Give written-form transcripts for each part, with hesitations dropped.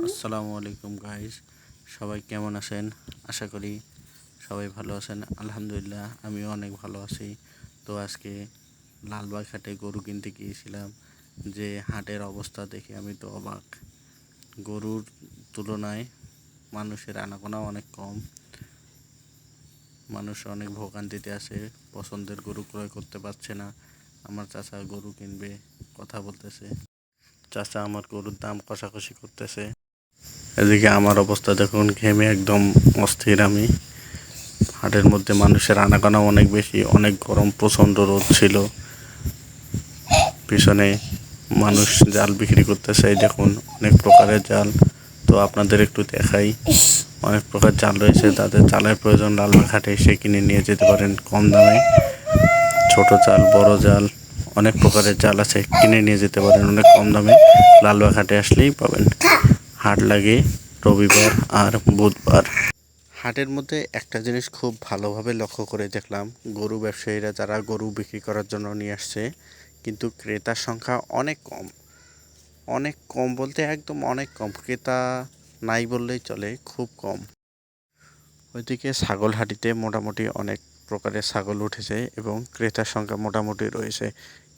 আসসালামু আলাইকুম গাইস, সবাই কেমন আছেন? আশা করি সবাই ভালো আছেন। আলহামদুলিল্লাহ আমিও অনেক ভালো আছি। তো আজকে লালবাগ হাটে গরু কিনতে গিয়েছিলাম। যে হাটের অবস্থা দেখে আমি তো অবাক। গরুর তুলনায় মানুষের আনাগোনাও অনেক কম। মানুষ অনেক ভোগান্তিতে আছে, পছন্দের গরু ক্রয় করতে পারছে না। আমার চাচা গরু কিনবে, কথা বলতেছে। চাচা আমার গরুর দাম কষাকষি করতেছে। এদিকে আমার অবস্থা দেখুন, ঘেমে একদম অস্থির আমি। হাটের মধ্যে মানুষের আনাগোনা অনেক বেশি, অনেক গরম, প্রচণ্ড রোদ ছিল। পিছনে মানুষ জাল বিক্রি করতেছে, এই দেখুন অনেক প্রকারের জাল। তো আপনাদের একটু দেখাই, অনেক প্রকার জাল রয়েছে। তাদের জালের প্রয়োজন লালবাগ হাটে এসে কিনে নিয়ে যেতে পারেন কম দামে। ছোট জাল, বড় জাল, অনেক প্রকারের জাল আছে, কিনে নিয়ে যেতে পারেন অনেক কম দামে। লালবাগ হাটে আসলেই পাবেন। হাট লাগে রবিবার আর বুধবার। হাটের মধ্যে একটা জিনিস খুব ভালোভাবে লক্ষ্য করে দেখলাম, গরু ব্যবসায়ীরা যারা গরু বিক্রি করার জন্য নিয়ে আসছে, কিন্তু ক্রেতার সংখ্যা অনেক কম। অনেক কম বলতে একদম অনেক কম, ক্রেতা নাই বললেই চলে, খুব কম। ওইদিকে ছাগল হাটিতে মোটামুটি অনেক প্রকারের ছাগল উঠেছে এবং ক্রেতার সংখ্যা মোটামুটি রয়েছে,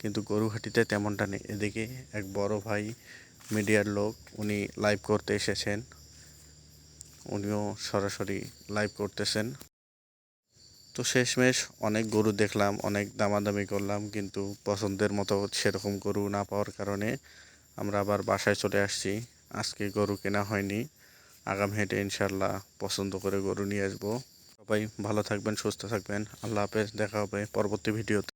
কিন্তু গরু হাটিতে তেমনটা নেই। এদিকে এক বড় ভাই, মিডিয়ার লোক, উনি লাইভ করতে এসেছেন। উনিও সরাসরি লাইভ করতেছেন। তো শেষমেশ অনেক গরু দেখলাম, অনেক দামাদামি করলাম, কিন্তু পছন্দের মতো সেরকম গরু না পাওয়ার কারণে আমরা আবার বাসায় চলে আসছি। আজকে গরু কেনা হয়নি, আগামী হাটে ইনশাল্লাহ পছন্দ করে গরু নিয়ে আসবো। সবাই ভালো থাকবেন, সুস্থ থাকবেন। আল্লাহ হাফেজ, দেখা হবে পরবর্তী ভিডিওতে।